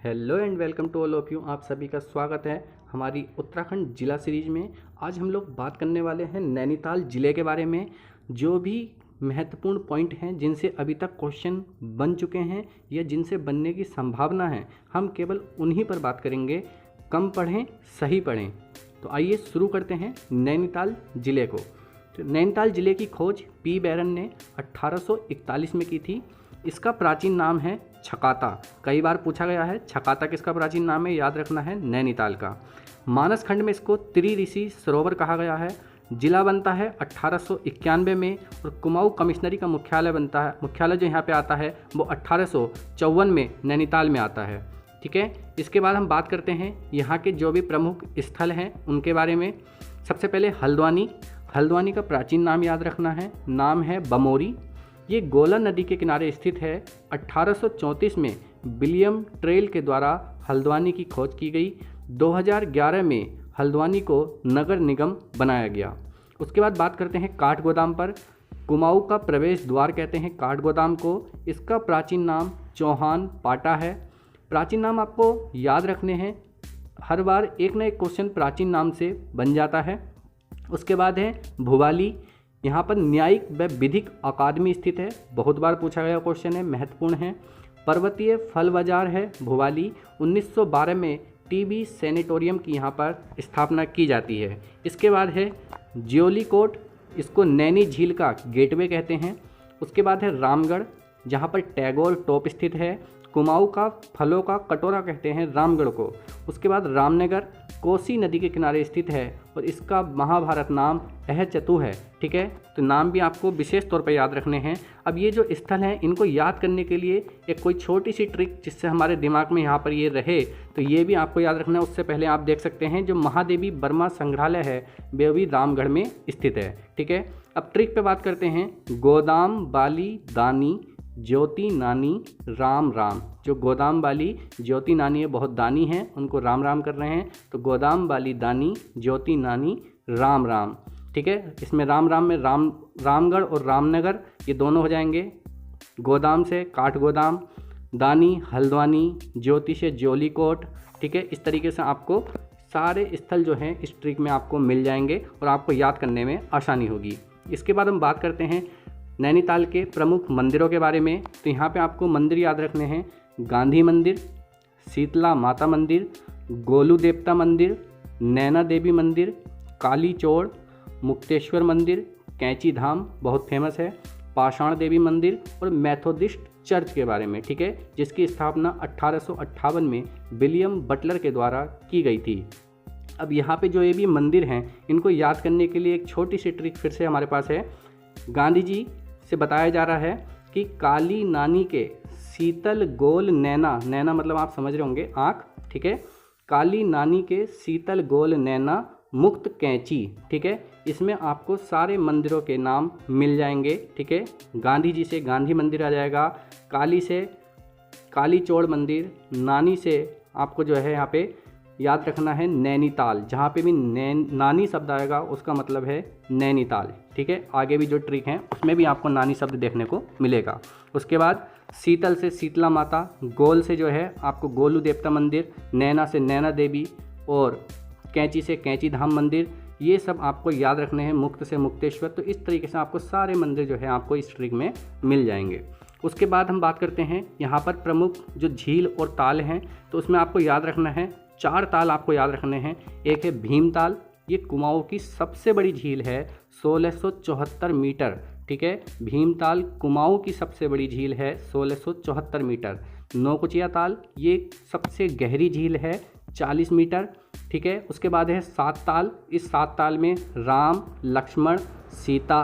Hello and welcome to all of you. आप सभी का स्वागत है हमारी उत्तराखंड जिला सीरीज में। आज हम लोग बात करने वाले हैं नैनीताल ज़िले के बारे में। जो भी महत्वपूर्ण पॉइंट हैं जिनसे अभी तक क्वेश्चन बन चुके हैं या जिनसे बनने की संभावना है, हम केवल उन्हीं पर बात करेंगे। कम पढ़ें, सही पढ़ें। तो आइए शुरू करते हैं नैनीताल ज़िले को। तो नैनीताल ज़िले की खोज पी बैरन ने 1841 में की थी। इसका प्राचीन नाम है छकाता। कई बार पूछा गया है छकाता किसका प्राचीन नाम है, याद रखना है नैनीताल का। मानस खंड में इसको त्रिऋषि सरोवर कहा गया है। जिला बनता है 1891 में और कुमाऊं कमिश्नरी का मुख्यालय बनता है। मुख्यालय जो यहाँ पे आता है वो 1854 में नैनीताल में आता है। ठीक है, इसके बाद हम बात करते हैं यहाँ के जो भी प्रमुख स्थल हैं उनके बारे में। सबसे पहले हल्द्वानी। हल्द्वानी का प्राचीन नाम याद रखना है, नाम है बमोरी। ये गोला नदी के किनारे स्थित है। 1834 में विलियम ट्रेल के द्वारा हल्द्वानी की खोज की गई। 2011 में हल्द्वानी को नगर निगम बनाया गया। उसके बाद बात करते हैं काठगोदाम पर। कुमाऊं का प्रवेश द्वार कहते हैं काठगोदाम को। इसका प्राचीन नाम चौहान पाटा है। प्राचीन नाम आपको याद रखने हैं, हर बार एक न एक क्वेश्चन प्राचीन नाम से बन जाता है। उसके बाद है भुवाली। यहाँ पर न्यायिक व विधिक अकादमी स्थित है। बहुत बार पूछा गया क्वेश्चन है, महत्वपूर्ण है। पर्वतीय फल बाजार है भुवाली। 1912 में टीबी सैनिटोरियम की यहाँ पर स्थापना की जाती है। इसके बाद है ज्योली कोट। इसको नैनी झील का गेटवे कहते हैं। उसके बाद है रामगढ़, जहाँ पर टैगोर टॉप स्थित है। कुमाऊं का फलों का कटोरा कहते हैं रामगढ़ को। उसके बाद रामनगर कोसी नदी के किनारे स्थित है और इसका महाभारत नाम अहचतु है। ठीक है, तो नाम भी आपको विशेष तौर पर याद रखने हैं। अब ये जो स्थल हैं इनको याद करने के लिए एक कोई छोटी सी ट्रिक जिससे हमारे दिमाग में यहाँ पर ये रहे, तो ये भी आपको याद रखना है। उससे पहले आप देख सकते हैं जो महादेवी वर्मा संग्रहालय है वो भी रामगढ़ में स्थित है। ठीक है, अब ट्रिक पे बात करते हैं। गोदाम बाली दानी ज्योति नानी राम राम। जो गोदाम वाली ज्योति नानी है, बहुत दानी हैं, उनको राम राम कर रहे हैं। तो गोदाम वाली दानी ज्योति नानी राम राम। ठीक है, इसमें राम राम में रामगढ़ और रामनगर ये दोनों हो जाएंगे। गोदाम से काठगोदाम, दानी हल्द्वानी, ज्योति से ज्योलीकोट। ठीक है, इस तरीके से आपको सारे स्थल जो हैं इस ट्रिक में आपको मिल जाएंगे और आपको याद करने में आसानी होगी। इसके बाद हम बात करते हैं नैनीताल के प्रमुख मंदिरों के बारे में। तो यहाँ पे आपको मंदिर याद रखने हैं। गांधी मंदिर, शीतला माता मंदिर, गोलू देवता मंदिर, नैना देवी मंदिर, काली चौड़, मुक्तेश्वर मंदिर, कैंची धाम बहुत फेमस है, पाषाण देवी मंदिर और मेथोडिस्ट चर्च के बारे में। ठीक है, जिसकी स्थापना 1858 में विलियम बटलर के द्वारा की गई थी। अब यहाँ पे जो ये भी मंदिर हैं इनको याद करने के लिए एक छोटी सी ट्रिक फिर से हमारे पास है। गांधी जी से बताया जा रहा है कि काली नानी के शीतल गोल नैना, नैना मतलब आप समझ रहे होंगे आँख। ठीक है, काली नानी के शीतल गोल नैना मुक्त कैंची। ठीक है, इसमें आपको सारे मंदिरों के नाम मिल जाएंगे। ठीक है, गांधी जी से गांधी मंदिर आ जाएगा, काली से काली चौड़ मंदिर, नानी से आपको जो है यहाँ पे याद रखना है नैनीताल। जहाँ पे भी नानी शब्द आएगा उसका मतलब है नैनीताल। ठीक है, आगे भी जो ट्रिक हैं उसमें भी आपको नानी शब्द देखने को मिलेगा। उसके बाद शीतल से शीतला माता, गोल से जो है आपको गोलू देवता मंदिर, नैना से नैना देवी और कैंची से कैंची धाम मंदिर, ये सब आपको याद रखने हैं। मुक्त से मुक्तेश्वर। तो इस तरीके से आपको सारे मंदिर जो है आपको इस ट्रिक में मिल जाएंगे। उसके बाद हम बात करते हैं यहाँ पर प्रमुख जो झील और ताल हैं, तो उसमें आपको याद रखना है 4 ताल आपको याद रखने हैं। एक है भीमताल, ये कुमाऊं की सबसे बड़ी झील है, 1674 मीटर। ठीक है, भीमताल कुमाऊं की सबसे बड़ी झील है, 1674 मीटर। नौकुचिया ताल ये सबसे गहरी झील है, 40 मीटर। ठीक है, उसके बाद है 7 ताल। इस 7 ताल में राम, लक्ष्मण, सीता,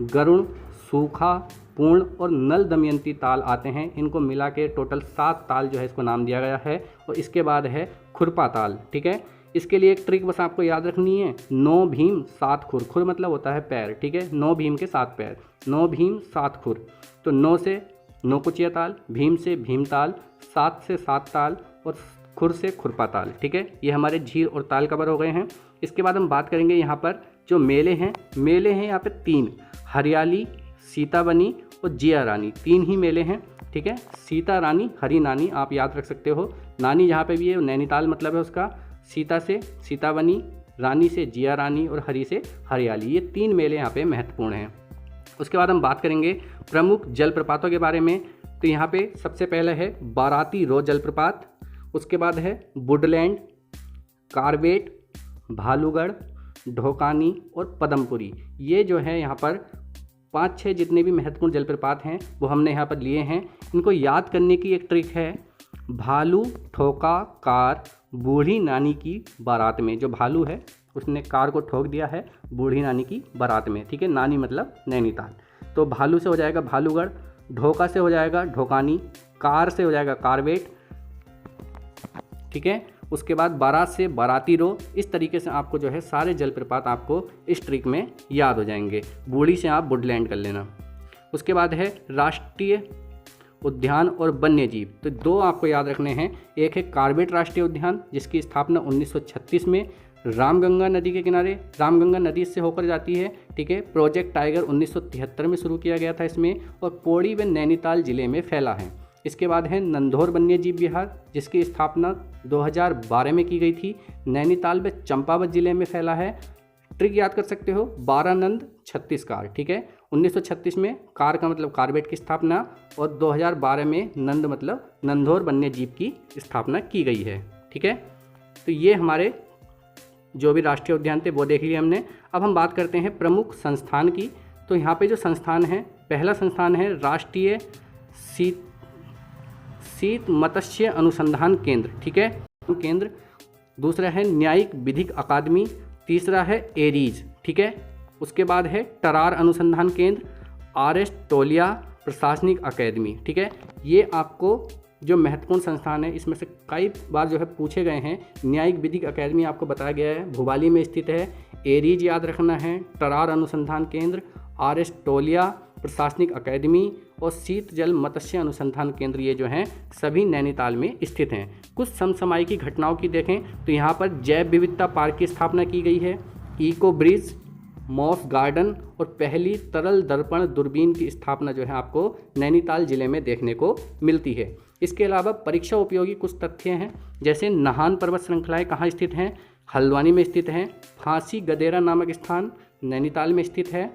गरुण, सूखा, पूर्ण और नल दमयंती ताल आते हैं। इनको मिला के टोटल 7 ताल जो है इसको नाम दिया गया है। और इसके बाद है खुरपा ताल। ठीक है, इसके लिए एक ट्रिक बस आपको याद रखनी है। 9 भीम 7 खुर। खुर मतलब होता है पैर। ठीक है, 9 भीम के 7 पैर, 9 भीम 7 खुर। तो 9 से नौकुचिया ताल, भीम से भीम ताल, 7 से 7 ताल और खुर से खुरपा ताल। ठीक है, ये हमारे झील और ताल कवर हो गए हैं। इसके बाद हम बात करेंगे यहाँ पर जो मेले हैं। मेले हैं यहाँ पे 3, हरियाली, सीताबनी और जिया रानी, 3 ही मेले हैं। ठीक है, सीता रानी, हरी नानी आप याद रख सकते हो। नानी जहाँ पे भी है नैनीताल मतलब है उसका। सीता से सीतावनी, रानी से जिया रानी और हरी से हरियाली, ये 3 मेले यहाँ पे महत्वपूर्ण हैं। उसके बाद हम बात करेंगे प्रमुख जलप्रपातों के बारे में। तो यहाँ पे सबसे पहले है बाराती रो जलप्रपात, उसके बाद है वुडलैंड, कार्बेट, भालूगढ़, ढोकानी और पदमपुरी। ये जो है यहाँ पर 5-6 जितने भी महत्वपूर्ण जलप्रपात हैं वो हमने यहाँ पर लिए हैं। इनको याद करने की एक ट्रिक है, भालू ठोका कार बूढ़ी नानी की बारात में। जो भालू है उसने कार को ठोक दिया है बूढ़ी नानी की बारात में। ठीक है, नानी मतलब नैनीताल। तो भालू से हो जाएगा भालूगढ़, ढोका से हो जाएगा ढोकानी, कार से हो जाएगा कार्बेट। ठीक है, उसके बाद बारात से बाराती रो। इस तरीके से आपको जो है सारे जलप्रपात आपको इस ट्रिक में याद हो जाएंगे। बूढ़ी से आप वुडलैंड कर लेना। उसके बाद है राष्ट्रीय उद्यान और वन्य जीव। तो 2 आपको याद रखने हैं। एक है कार्बेट राष्ट्रीय उद्यान जिसकी स्थापना 1936 में रामगंगा नदी के किनारे, रामगंगा नदी से होकर जाती है। ठीक है, प्रोजेक्ट टाइगर 1973 में शुरू किया गया था इसमें, और पौड़ी व नैनीताल जिले में फैला है। इसके बाद है नंधौर वन्य जीव विहार जिसकी स्थापना 2012 में की गई थी। नैनीताल व चंपावत जिले में फैला है। ट्रिक याद कर सकते हो, 12 नंद 36 कार। ठीक है, 1936 में कार का मतलब कार्बेट की स्थापना, और 2012 में नंद मतलब नंधौर वन्य जीव की स्थापना की गई है। ठीक है, तो ये हमारे जो भी राष्ट्रीय उद्यान थे वो देख लिए हमने। अब हम बात करते हैं प्रमुख संस्थान की। तो यहाँ पे जो संस्थान है, पहला संस्थान है राष्ट्रीय शीत मत्स्य अनुसंधान केंद्र। ठीक है, केंद्र। दूसरा है न्यायिक विधिक अकादमी, तीसरा है एरीज। ठीक है, उसके बाद है टरार अनुसंधान केंद्र, RS टोलिया प्रशासनिक अकादमी। ठीक है, ये आपको जो महत्वपूर्ण संस्थान है इसमें से कई बार जो है पूछे गए हैं। न्यायिक विधिक अकादमी आपको बताया गया है भोपाली में स्थित है। एरीज याद रखना है, टरार अनुसंधान केंद्र, RS टोलिया प्रशासनिक अकादमी और शीत जल मत्स्य अनुसंधान केंद्र, ये जो हैं सभी नैनीताल में स्थित हैं। कुछ समसामयिक घटनाओं की देखें तो यहाँ पर जैव विविधता पार्क की स्थापना की गई है, इको ब्रिज, मॉस गार्डन और पहली तरल दर्पण दूरबीन की स्थापना जो है आपको नैनीताल जिले में देखने को मिलती है। इसके अलावा परीक्षा उपयोगी कुछ तथ्य हैं, जैसे नाहन पर्वत श्रृंखलाएँ कहाँ स्थित हैं, हल्द्वानी में स्थित हैं। फांसी गदेरा नामक स्थान नैनीताल में स्थित है।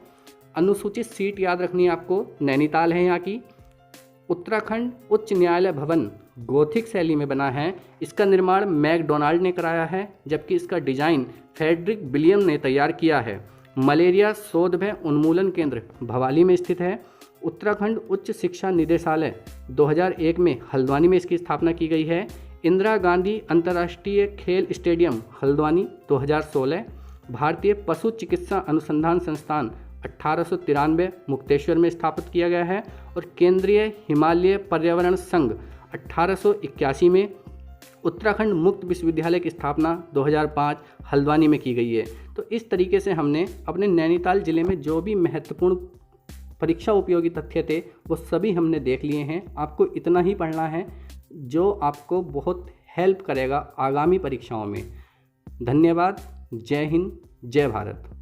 अनुसूचित सीट याद रखनी है आपको, नैनीताल है यहाँ की। उत्तराखंड उच्च न्यायालय भवन गोथिक शैली में बना है। इसका निर्माण मैकडोनाल्ड ने कराया है, जबकि इसका डिजाइन फ्रेडरिक विलियम ने तैयार किया है। मलेरिया शोध व उन्मूलन केंद्र भवाली में स्थित है। उत्तराखंड उच्च शिक्षा निदेशालय 2001 में हल्द्वानी में इसकी स्थापना की गई है। इंदिरा गांधी अंतर्राष्ट्रीय खेल स्टेडियम हल्द्वानी 2016। भारतीय पशु चिकित्सा अनुसंधान संस्थान 1893 मुक्तेश्वर में स्थापित किया गया है। और केंद्रीय हिमालय पर्यावरण संघ 1881 में। उत्तराखंड मुक्त विश्वविद्यालय की स्थापना 2005 हल्द्वानी में की गई है। तो इस तरीके से हमने अपने नैनीताल जिले में जो भी महत्वपूर्ण परीक्षा उपयोगी तथ्य थे वो सभी हमने देख लिए हैं। आपको इतना ही पढ़ना है जो आपको बहुत हेल्प करेगा आगामी परीक्षाओं में। धन्यवाद। जय हिंद, जय भारत।